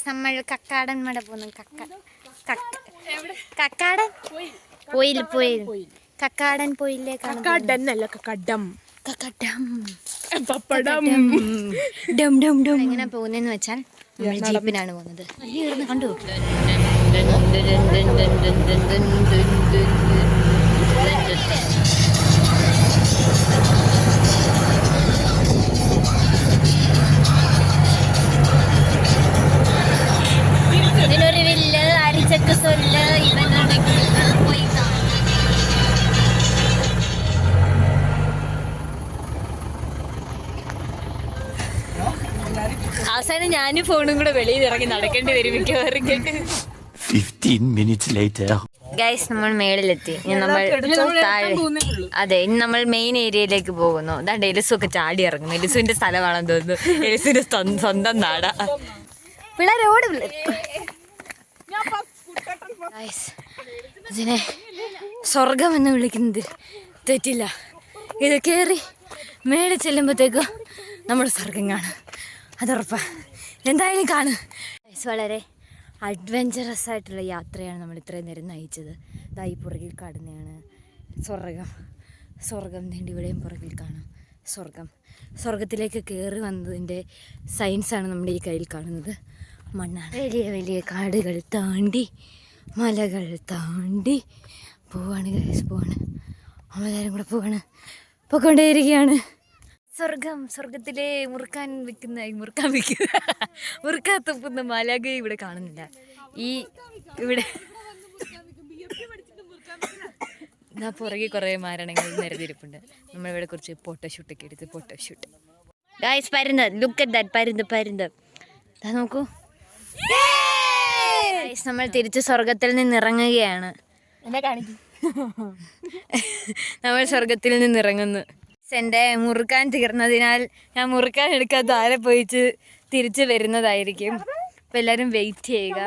നമ്മൾ കക്കാടൻ മട പോകുന്നു. കക്കാടൻ പോയിൽ കക്കാടൻ പോയില്ലേക്കാണ്. എങ്ങനെ പോകുന്നതെന്ന് വെച്ചാൽ നമ്മൾ ജീപ്പിനാണ് പോകുന്നത്. കണ്ടു ഇതിനൊരു വില്ല് അരിച്ചക്ക് സൊല്ല് ഇവനുണ്ടെങ്കിൽ പോയി അവസാനം ഞാനും ഫോണും കൂടെ വെളിയിൽ ഇറങ്ങി നടക്കേണ്ടി വരും മിക്കവാറും. 15 minutes later. ഗൈസ് നമ്മൾ മേളിലെത്തി. ഇനി നമ്മൾ താഴെ അതെ ഇനി നമ്മൾ മെയിൻ ഏരിയയിലേക്ക് പോകുന്നു. അതാണ്ട് എലിസൊക്കെ ചാടി ഇറങ്ങുന്നു. എലിസുവിന്റെ സ്ഥലമാണെന്ന് തോന്നുന്നു. എലിസിന്റെ സ്വന്തം നാടാ. പിള്ളേരോട് ഇതിനെ സ്വർഗം എന്ന് വിളിക്കുന്നത് തെറ്റില്ല. ഇത് കയറി മേളിൽ ചെല്ലുമ്പോഴത്തേക്കും നമ്മുടെ സ്വർഗം കാണും. അതുറപ്പാ. എന്തായാലും കാണും. വളരെ അഡ്വഞ്ചറസ് ആയിട്ടുള്ള യാത്രയാണ് നമ്മൾ ഇത്രയും നേരം നയിച്ചത്. ഇതാ ഈ പുറകിൽ കാണുന്നതാണ് സ്വർഗം നീണ്ടി ഇവിടെയും പുറകിൽ കാണാം സ്വർഗത്തിലേക്ക് കയറി വന്നതിൻ്റെ സയൻസാണ് നമ്മുടെ ഈ കയ്യിൽ കാണുന്നത്. മണ്ണാണ്. വലിയ വലിയ കാടുകൾ താണ്ടി മലകൾ താണ്ടി പോവാണ്. നമ്മളെല്ലാവരും കൂടെ പോയിക്കൊണ്ടേയിരിക്കുകയാണ്. സ്വർഗത്തിലെ മുറുക്കാൻ തുപ്പുന്ന മാലാഖ ഇവിടെ കാണുന്നില്ല. ഇവിടെ പുറകെ കുറേ മരണങ്ങൾ നിരത്തിരിപ്പുണ്ട്. നമ്മളിവിടെ കുറച്ച് ഫോട്ടോഷൂട്ടൊക്കെ എടുത്ത് ഗായ്സ് പരുന്ത് ലുക്ക് അറ്റ് ദാറ്റ് പരുന്ത് നോക്കൂ. നമ്മൾ തിരിച്ച് സ്വർഗത്തിൽ നിന്ന് ഇറങ്ങുകയാണ്. നമ്മൾ സ്വർഗത്തിൽ നിന്ന് ഇറങ്ങുന്നു. എൻ്റെ മുറുക്കാൻ തീർന്നതിനാൽ ഞാൻ മുറുക്കാൻ എടുക്കാൻ താഴെ പോയിച്ച് തിരിച്ച് വരുന്നതായിരിക്കും. അപ്പോൾ എല്ലാവരും വെയിറ്റ് ചെയ്യുക.